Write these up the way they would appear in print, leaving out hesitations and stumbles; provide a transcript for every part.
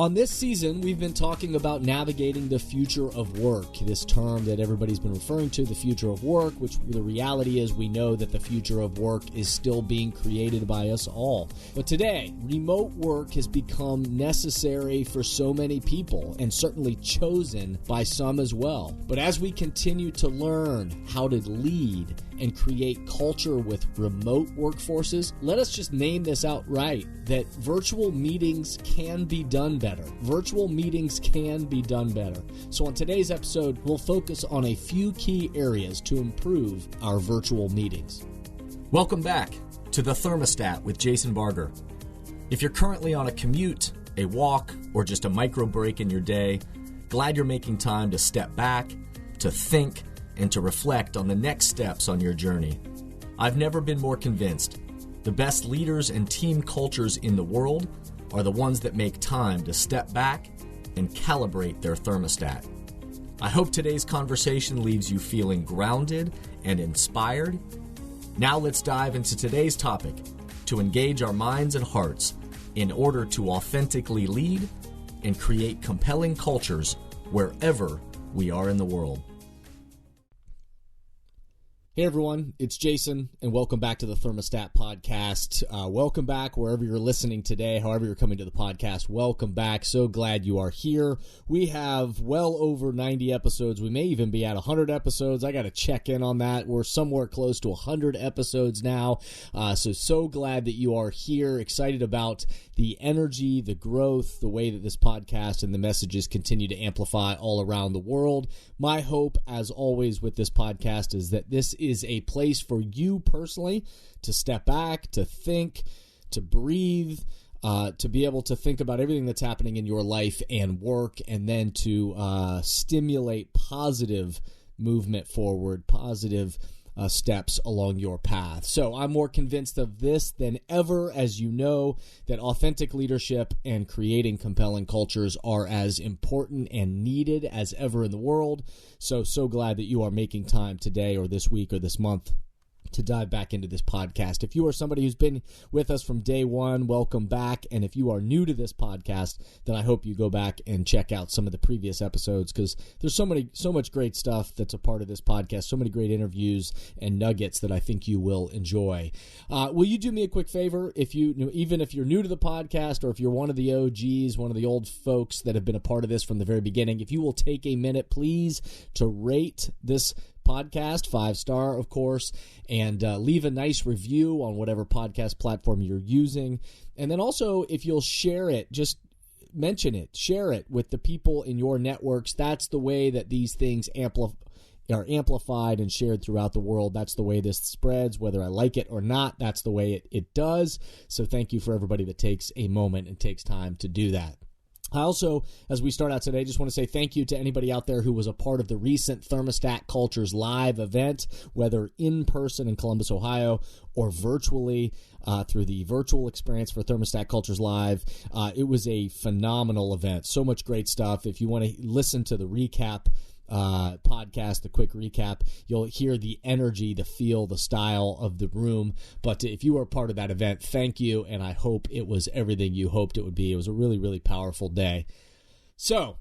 On this season, we've been talking about navigating the future of work, this term that everybody's been referring to, the future of work, which the reality is we know that the future of work is still being created by us all. But today, remote work has become necessary for so many people and certainly chosen by some as well. But as we continue to learn how to lead and create culture with remote workforces, let us just name this outright, that virtual meetings can be done better. Virtual meetings can be done better. So on today's episode, we'll focus on a few key areas to improve our virtual meetings. Welcome back to The Thermostat with Jason Barger. If you're currently on a commute, a walk, or just a micro break in your day, glad you're making time to step back, to think, and to reflect on the next steps on your journey. I've never been more convinced. The best leaders and team cultures in the world are the ones that make time to step back and calibrate their thermostat. I hope today's conversation leaves you feeling grounded and inspired. Now let's dive into today's topic to engage our minds and hearts in order to authentically lead and create compelling cultures wherever we are in the world. Hey everyone, it's Jason, and welcome back to the Thermostat Podcast. Welcome back wherever you're listening today, however you're coming to the podcast. Welcome back. So glad you are here. We have well over 90 episodes. We may even be at 100 episodes. I got to check in on that. We're somewhere close to 100 episodes now. So glad that you are here. Excited about the energy, the growth, the way that this podcast and the messages continue to amplify all around the world. My hope, as always with this podcast, is that this is a place for you personally to step back, to think, to breathe, to be able to think about everything that's happening in your life and work, and then to stimulate positive movement forward, positive steps along your path. So I'm more convinced of this than ever, as you know, that authentic leadership and creating compelling cultures are as important and needed as ever in the world. So glad that you are making time today or this week or this month to dive back into this podcast. If you are somebody who's been with us from day one, welcome back. And if you are new to this podcast, then I hope you go back and check out some of the previous episodes, because there's so much great stuff that's a part of this podcast, so many great interviews and nuggets that I think you will enjoy. Will you do me a quick favor? Even if you're new to the podcast, or if you're one of the OGs, one of the old folks that have been a part of this from the very beginning, if you will take a minute, please, to rate this podcast, 5-star, of course, and leave a nice review on whatever podcast platform you're using. And then also, if you'll share it, just mention it, share it with the people in your networks. That's the way that these things are amplified and shared throughout the world. That's the way this spreads, whether I like it or not. That's the way it does. So thank you for everybody that takes a moment and takes time to do that. I also, as we start out today, just want to say thank you to anybody out there who was a part of the recent Thermostat Cultures Live event, whether in person in Columbus, Ohio, or virtually through the virtual experience for Thermostat Cultures Live. It was a phenomenal event. So much great stuff. If you want to listen to the recap podcast, the quick recap, you'll hear the energy, the feel, the style of the room. But if you were a part of that event, thank you, and I hope it was everything you hoped it would be. It was a really, really powerful day. So,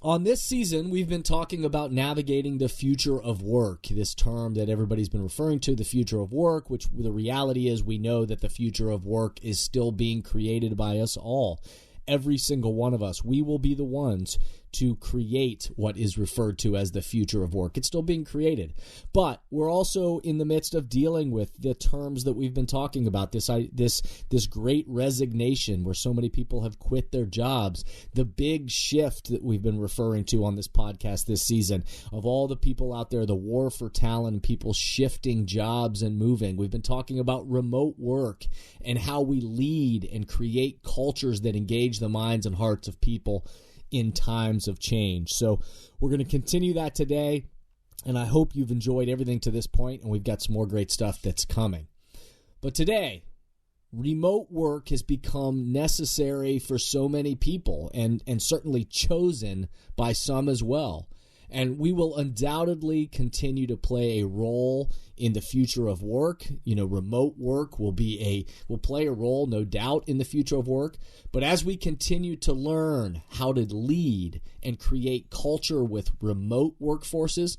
on this season, we've been talking about navigating the future of work, this term that everybody's been referring to, the future of work, which the reality is we know that the future of work is still being created by us all. Every single one of us, we will be the ones to create what is referred to as the future of work. It's still being created. But we're also in the midst of dealing with the terms that we've been talking about, this great resignation where so many people have quit their jobs, the big shift that we've been referring to on this podcast this season of all the people out there, the war for talent and people shifting jobs and moving. We've been talking about remote work and how we lead and create cultures that engage the minds and hearts of people in times of change. So we're going to continue that today, and I hope you've enjoyed everything to this point, and we've got some more great stuff that's coming. But today, remote work has become necessary for so many people, and certainly chosen by some as well. And we will undoubtedly continue to play a role in the future of work. Remote work will play a role, no doubt, in the future of work. But as we continue to learn how to lead and create culture with remote workforces,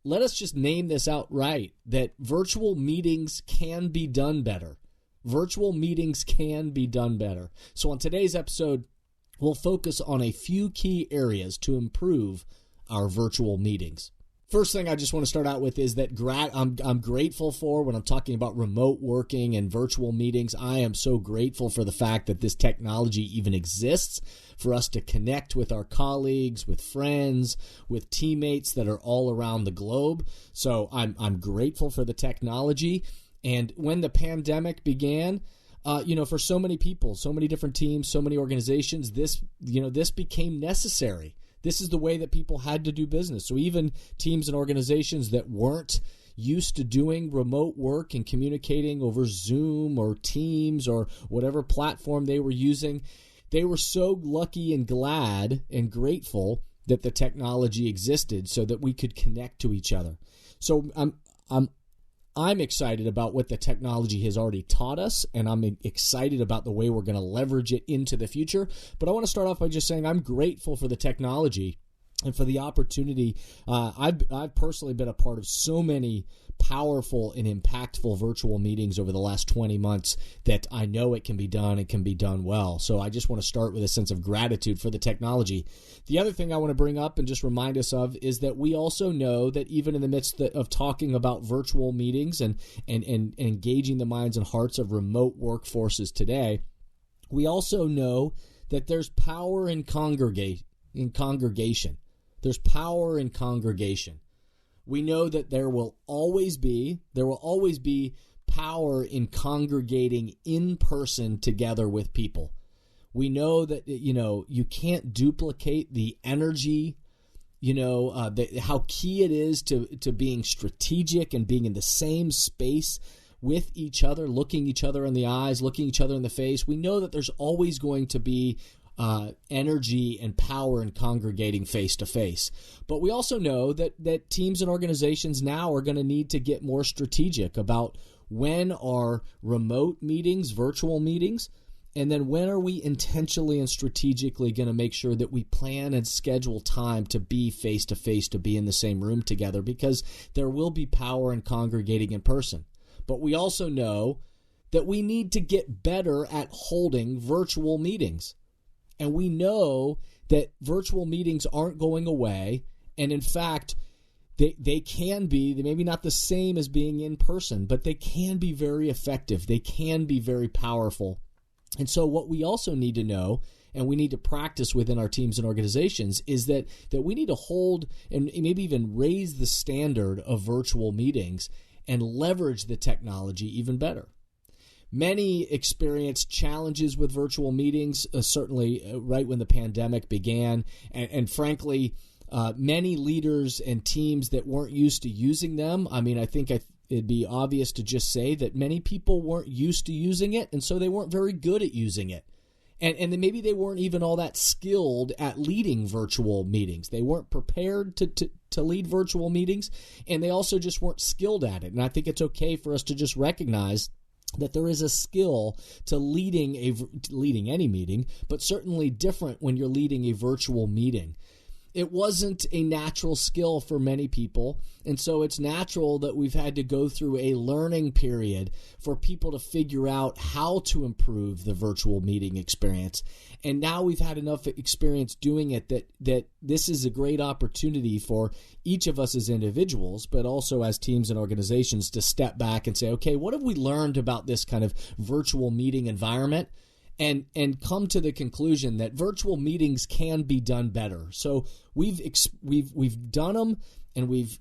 let us just name this outright, that virtual meetings can be done better. Virtual meetings can be done better. So on today's episode, we'll focus on a few key areas to improve our virtual meetings. First thing I just want to start out with is that I'm grateful for, when I'm talking about remote working and virtual meetings, I am so grateful for the fact that this technology even exists for us to connect with our colleagues, with friends, with teammates that are all around the globe. So I'm grateful for the technology. And when the pandemic began, for so many people, so many different teams, so many organizations, this became necessary. This is the way that people had to do business. So even teams and organizations that weren't used to doing remote work and communicating over Zoom or Teams or whatever platform they were using, they were so lucky and glad and grateful that the technology existed so that we could connect to each other. So I'm excited about what the technology has already taught us, and I'm excited about the way we're going to leverage it into the future. But I want to start off by just saying I'm grateful for the technology and for the opportunity. I've personally been a part of so many powerful and impactful virtual meetings over the last 20 months that I know it can be done. It can be done well. So I just want to start with a sense of gratitude for the technology. The other thing I want to bring up and just remind us of is that we also know that even in the midst of talking about virtual meetings and engaging the minds and hearts of remote workforces today, we also know that there's power in congregation. There's power in congregation. We know that there will always be power in congregating in person together with people. We know that, you can't duplicate the energy, how key it is to being strategic and being in the same space with each other, looking each other in the eyes, looking each other in the face. We know that there's always going to be energy and power in congregating face to face. But we also know that teams and organizations now are going to need to get more strategic about when are remote meetings, virtual meetings, and then when are we intentionally and strategically going to make sure that we plan and schedule time to be face to face, to be in the same room together, because there will be power in congregating in person. But we also know that we need to get better at holding virtual meetings. And we know that virtual meetings aren't going away. And in fact, they can be, they maybe not the same as being in person, but they can be very effective. They can be very powerful. And so what we also need to know, and we need to practice within our teams and organizations, is that we need to hold and maybe even raise the standard of virtual meetings and leverage the technology even better. Many experienced challenges with virtual meetings, certainly right when the pandemic began. And frankly, many leaders and teams that weren't used to using them, I think it'd be obvious to just say that many people weren't used to using it, and so they weren't very good at using it. And then maybe they weren't even all that skilled at leading virtual meetings. They weren't prepared to lead virtual meetings, and they also just weren't skilled at it. And I think it's okay for us to just recognize that there is a skill to leading any meeting, but certainly different when you're leading a virtual meeting. It wasn't a natural skill for many people, and so it's natural that we've had to go through a learning period for people to figure out how to improve the virtual meeting experience. And now we've had enough experience doing it that this is a great opportunity for each of us as individuals, but also as teams and organizations, to step back and say, okay, what have we learned about this kind of virtual meeting environment? And come to the conclusion that virtual meetings can be done better. So we've done them, and we've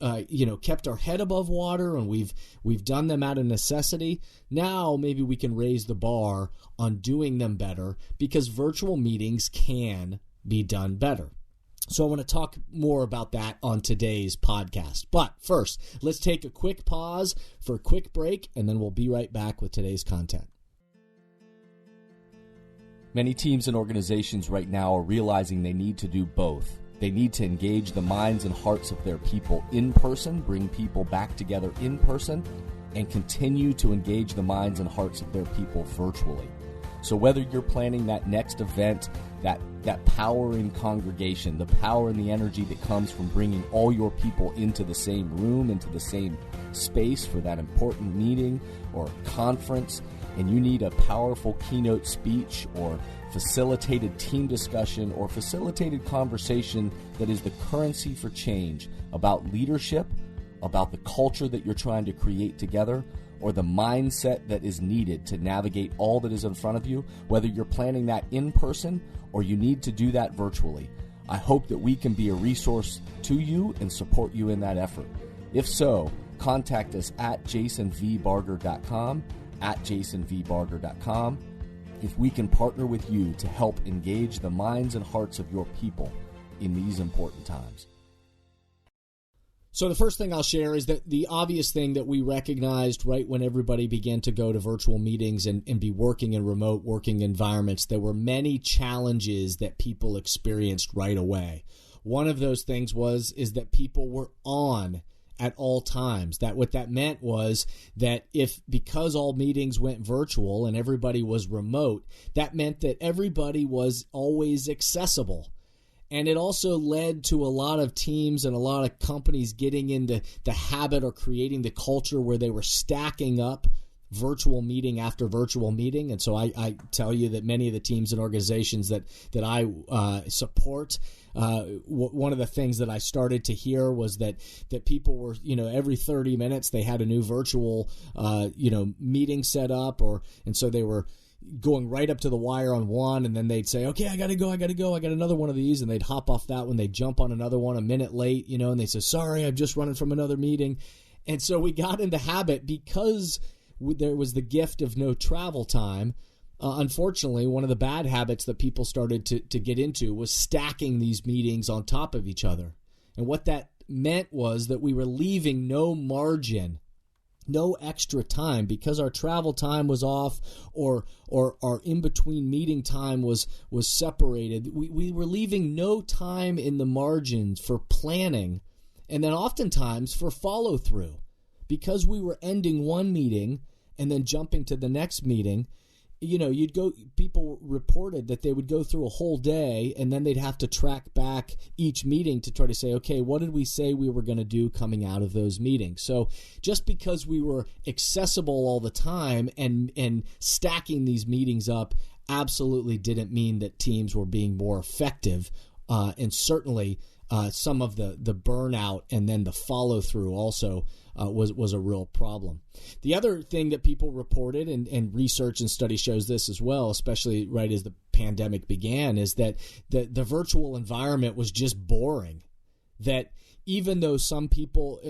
kept our head above water, and we've done them out of necessity. Now maybe we can raise the bar on doing them better, because virtual meetings can be done better. So I want to talk more about that on today's podcast. But first, let's take a quick pause for a quick break, and then we'll be right back with today's content. Many teams and organizations right now are realizing they need to do both. They need to engage the minds and hearts of their people in person, bring people back together in person, and continue to engage the minds and hearts of their people virtually. So whether you're planning that next event, that power in congregation, the power and the energy that comes from bringing all your people into the same room, into the same space for that important meeting or conference, and you need a powerful keynote speech or facilitated team discussion or facilitated conversation that is the currency for change about leadership, about the culture that you're trying to create together, or the mindset that is needed to navigate all that is in front of you, whether you're planning that in person or you need to do that virtually. I hope that we can be a resource to you and support you in that effort. If so, contact us at jasonvbarger.com, at jasonvbarger.com, if we can partner with you to help engage the minds and hearts of your people in these important times. So the first thing I'll share is that the obvious thing that we recognized right when everybody began to go to virtual meetings and be working in remote working environments, there were many challenges that people experienced right away. One of those things is that people were on at all times. That what that meant was that because all meetings went virtual and everybody was remote, that meant that everybody was always accessible. And it also led to a lot of teams and a lot of companies getting into the habit or creating the culture where they were stacking up virtual meeting after virtual meeting. And so I tell you that many of the teams and organizations that I support, one of the things that I started to hear was that people were, every 30 minutes they had a new virtual, meeting set up, and so they were going right up to the wire on one, and then they'd say, okay, I got to go. I got another one of these. And they'd hop off that one. They'd jump on another one a minute late, and they say, sorry, I'm just running from another meeting. And so we got into habit because there was the gift of no travel time. Unfortunately, one of the bad habits that people started to get into was stacking these meetings on top of each other. And what that meant was that we were leaving no margin, no extra time, because our travel time was off or our in-between meeting time was separated. We were leaving no time in the margins for planning and then oftentimes for follow-through. Because we were ending one meeting and then jumping to the next meeting, people reported that they would go through a whole day and then they'd have to track back each meeting to try to say, okay, what did we say we were going to do coming out of those meetings? So just because we were accessible all the time and stacking these meetings up absolutely didn't mean that teams were being more effective. And certainly some of the burnout and then the follow-through also was a real problem. The other thing that people reported, and research and study shows this as well, especially right as the pandemic began, is that the virtual environment was just boring. That even though some people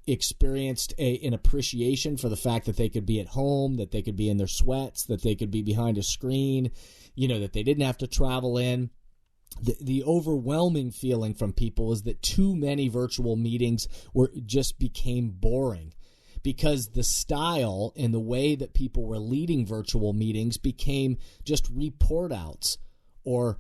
experienced an appreciation for the fact that they could be at home, that they could be in their sweats, that they could be behind a screen, that they didn't have to travel in, the overwhelming feeling from people is that too many virtual meetings just became boring, because the style and the way that people were leading virtual meetings became just report outs, or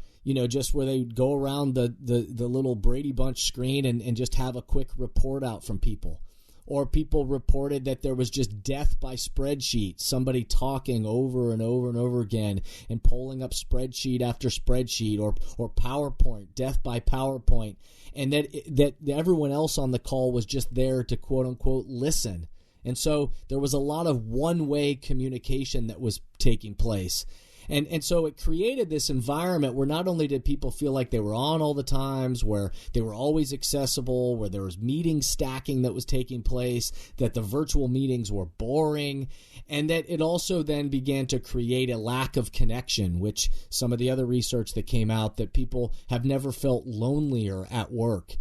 just where they would go around the little Brady Bunch screen and just have a quick report out from people. Or people reported that there was just death by spreadsheet, somebody talking over and over and over again and pulling up spreadsheet after spreadsheet, or PowerPoint, death by PowerPoint, and that everyone else on the call was just there to quote-unquote listen. And so there was a lot of one-way communication that was taking place. And so it created this environment where not only did people feel like they were on all the times, where they were always accessible, where there was meeting stacking that was taking place, that the virtual meetings were boring, and that it also then began to create a lack of connection, which some of the other research that came out, that people have never felt lonelier at work,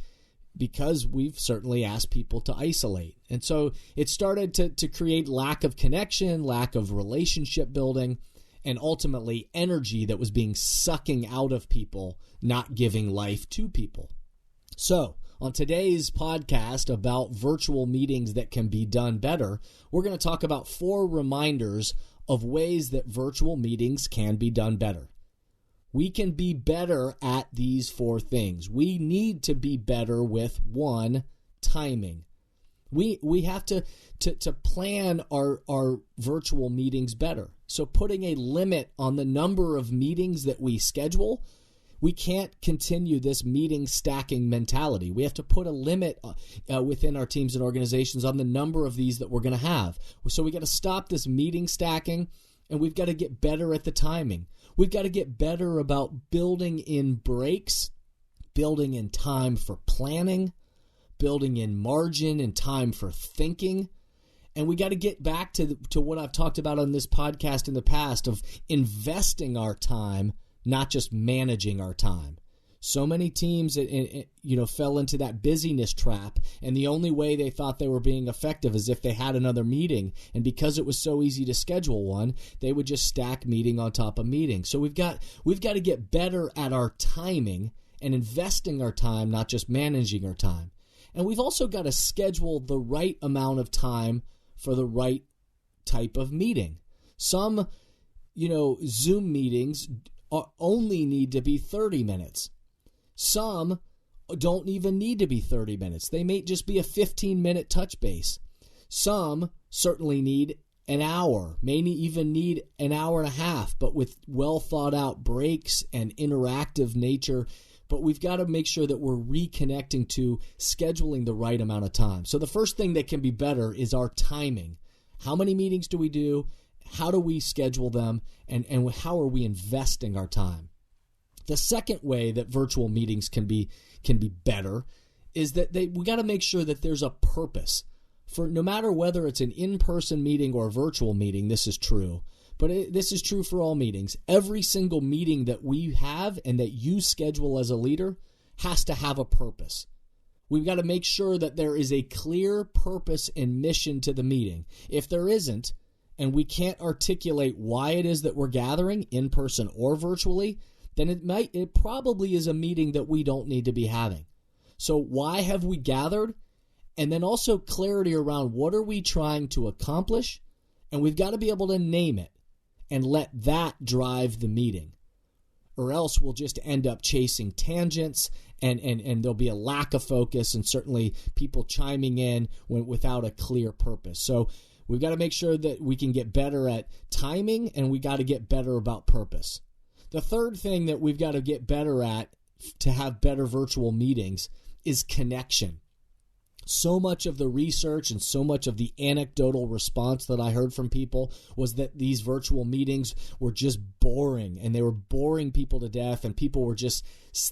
because we've certainly asked people to isolate. And so it started to create lack of connection, lack of relationship building, and ultimately energy that was being sucking out of people, not giving life to people. So on today's podcast about virtual meetings that can be done better, we're going to talk about 4 reminders of ways that virtual meetings can be done better. We can be better at these 4 things. We need to be better with 1, timing. We have to plan our virtual meetings better. So putting a limit on the number of meetings that we schedule, we can't continue this meeting stacking mentality. We have to put a limit within our teams and organizations on the number of these that we're going to have. So we got to stop this meeting stacking, and we've got to get better at the timing. We've got to get better about building in breaks, building in time for planning, building in margin and time for thinking. And we got to get back to what I've talked about on this podcast in the past of investing our time, not just managing our time. So many teams, fell into that busyness trap, and the only way they thought they were being effective is if they had another meeting. And because it was so easy to schedule one, they would just stack meeting on top of meeting. So we've got to get better at our timing and investing our time, not just managing our time. And we've also got to schedule the right amount of time for the right type of meeting. Some, Zoom meetings only need to be 30 minutes. Some don't even need to be 30 minutes. They may just be a 15-minute touch base. Some certainly need an hour, may even need an hour and a half, but with well thought out breaks and interactive nature. But we've got to make sure that we're reconnecting to scheduling the right amount of time. So the first thing that can be better is our timing. How many meetings do we do? How do we schedule them? And how are we investing our time? The second way that virtual meetings can be better is that we got to make sure that there's a purpose. For no matter whether it's an in-person meeting or a virtual meeting, this is true. But this is true for all meetings. Every single meeting that we have and that you schedule as a leader has to have a purpose. We've got to make sure that there is a clear purpose and mission to the meeting. If there isn't, and we can't articulate why it is that we're gathering, in person or virtually, then it probably is a meeting that we don't need to be having. So why have we gathered? And then also clarity around what are we trying to accomplish? And we've got to be able to name it and let that drive the meeting. Or else we'll just end up chasing tangents and there'll be a lack of focus and certainly people chiming in without a clear purpose. So we've got to make sure that we can get better at timing, and we got to get better about purpose. The third thing that we've got to get better at to have better virtual meetings is connection. So much of the research and so much of the anecdotal response that I heard from people was that these virtual meetings were just boring, and they were boring people to death, and people were just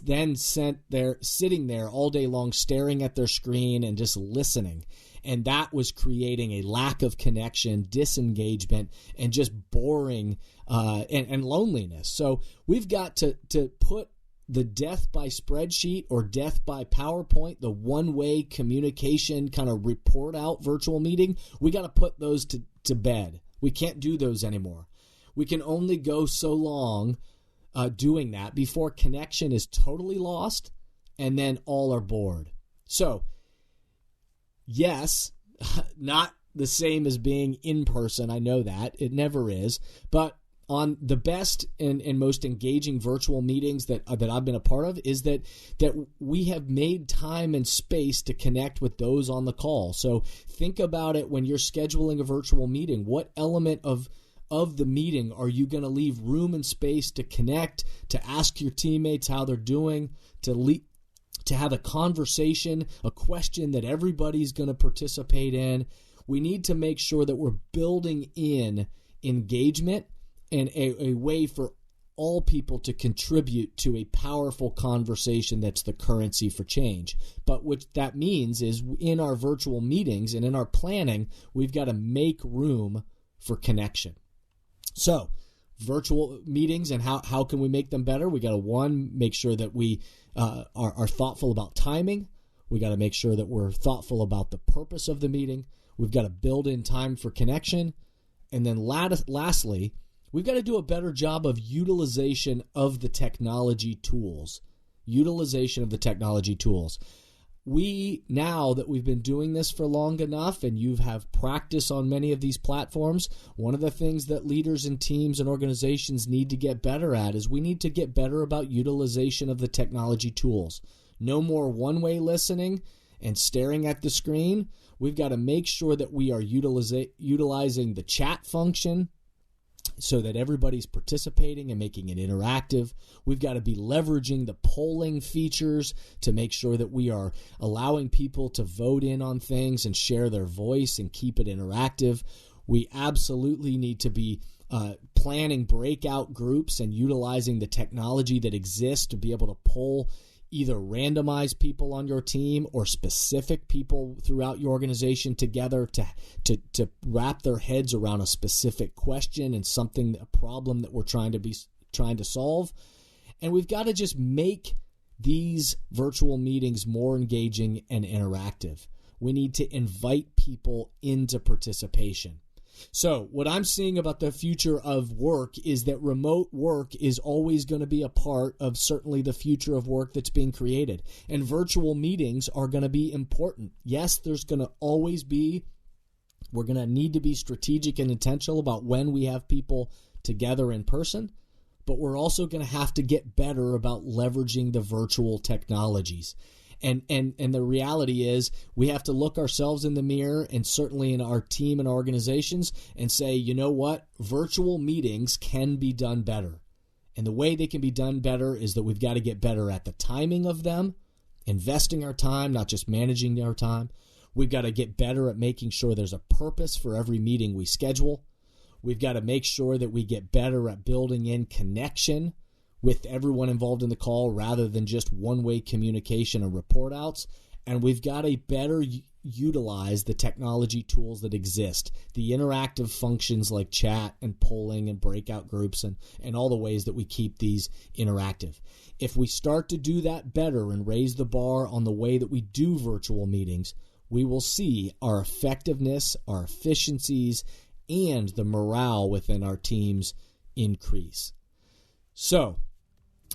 then sitting there all day long staring at their screen and just listening. And that was creating a lack of connection, disengagement, and just boring and loneliness. So we've got to put the death by spreadsheet or death by PowerPoint, the one-way communication kind of report out virtual meeting, we got to put those to bed. We can't do those anymore. We can only go so long doing that before connection is totally lost and then all are bored. So, yes, not the same as being in person. I know that. It never is. But on the best and most engaging virtual meetings that I've been a part of is that we have made time and space to connect with those on the call. So think about it when you're scheduling a virtual meeting. What element of the meeting are you going to leave room and space to connect, to ask your teammates how they're doing, to have a conversation, a question that everybody's going to participate in? We need to make sure that we're building in engagement and a way for all people to contribute to a powerful conversation that's the currency for change. But what that means is in our virtual meetings and in our planning, we've got to make room for connection. So virtual meetings and how can we make them better? We got to, make sure that we are thoughtful about timing. We got to make sure that we're thoughtful about the purpose of the meeting. We've got to build in time for connection. And then lastly, we've got to do a better job of utilization of the technology tools. now that we've been doing this for long enough and you have practice on many of these platforms, one of the things that leaders and teams and organizations need to get better at is we need to get better about utilization of the technology tools. No more one-way listening and staring at the screen. We've got to make sure that we are utilizing the chat function so that everybody's participating and making it interactive. We've got to be leveraging the polling features to make sure that we are allowing people to vote in on things and share their voice and keep it interactive. We absolutely need to be planning breakout groups and utilizing the technology that exists to be able to poll either randomize people on your team or specific people throughout your organization together to wrap their heads around a specific question and a problem that we're trying to solve. And we've got to just make these virtual meetings more engaging and interactive. We need to invite people into participation. So what I'm seeing about the future of work is that remote work is always going to be a part of certainly the future of work that's being created. And virtual meetings are going to be important. Yes, we're going to need to be strategic and intentional about when we have people together in person, but we're also going to have to get better about leveraging the virtual technologies. And the reality is we have to look ourselves in the mirror and certainly in our team and organizations and say, you know what? Virtual meetings can be done better. And the way they can be done better is that we've got to get better at the timing of them, investing our time, not just managing our time. We've got to get better at making sure there's a purpose for every meeting we schedule. We've got to make sure that we get better at building in connection with everyone involved in the call rather than just one-way communication and report outs. And we've got to better utilize the technology tools that exist, the interactive functions like chat and polling and breakout groups and all the ways that we keep these interactive. If we start to do that better and raise the bar on the way that we do virtual meetings, we will see our effectiveness, our efficiencies, and the morale within our teams increase. So,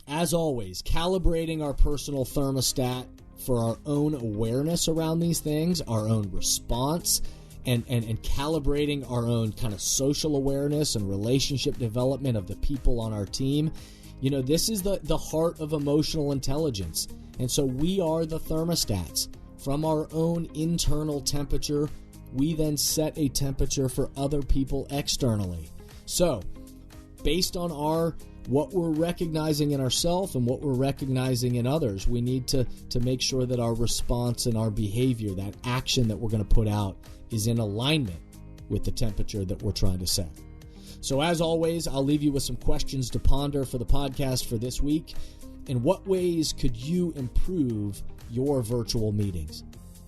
as always, calibrating our personal thermostat for our own awareness around these things, our own response, and calibrating our own kind of social awareness and relationship development of the people on our team. You know, this is the heart of emotional intelligence. And so we are the thermostats. From our own internal temperature, we then set a temperature for other people externally. So, based on what we're recognizing in ourselves and what we're recognizing in others, we need to make sure that our response and our behavior, that action that we're going to put out, is in alignment with the temperature that we're trying to set. So as always, I'll leave you with some questions to ponder for the podcast for this week. In what ways could you improve your virtual meetings?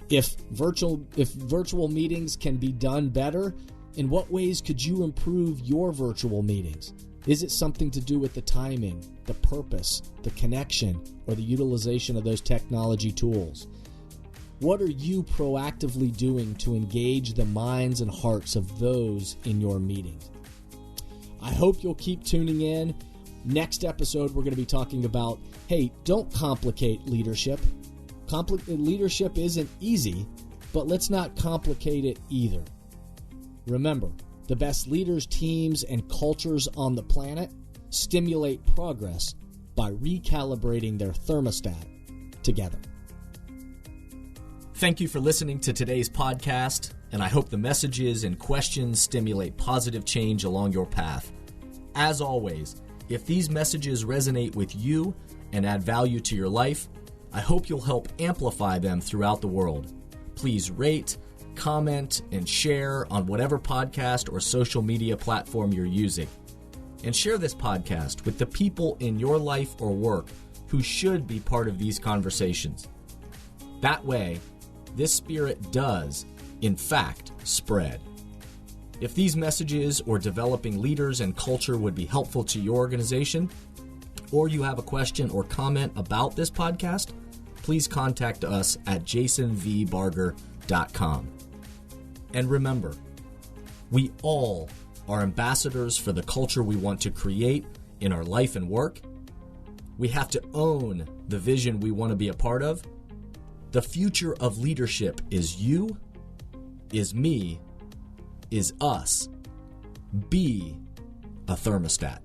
If virtual meetings can be done better, in what ways could you improve your virtual meetings? Is it something to do with the timing, the purpose, the connection, or the utilization of those technology tools? What are you proactively doing to engage the minds and hearts of those in your meetings? I hope you'll keep tuning in. Next episode, we're going to be talking about, hey, don't complicate leadership. Leadership isn't easy, but let's not complicate it either. Remember, the best leaders, teams, and cultures on the planet stimulate progress by recalibrating their thermostat together. Thank you for listening to today's podcast, and I hope the messages and questions stimulate positive change along your path. As always, if these messages resonate with you and add value to your life, I hope you'll help amplify them throughout the world. Please rate, comment, and share on whatever podcast or social media platform you're using. And share this podcast with the people in your life or work who should be part of these conversations. That way, this spirit does, in fact, spread. If these messages or developing leaders and culture would be helpful to your organization, or you have a question or comment about this podcast, please contact us at jasonvbarger.com. And remember, we all are ambassadors for the culture we want to create in our life and work. We have to own the vision we want to be a part of, The future of leadership is you, is me, is us. Be a thermostat.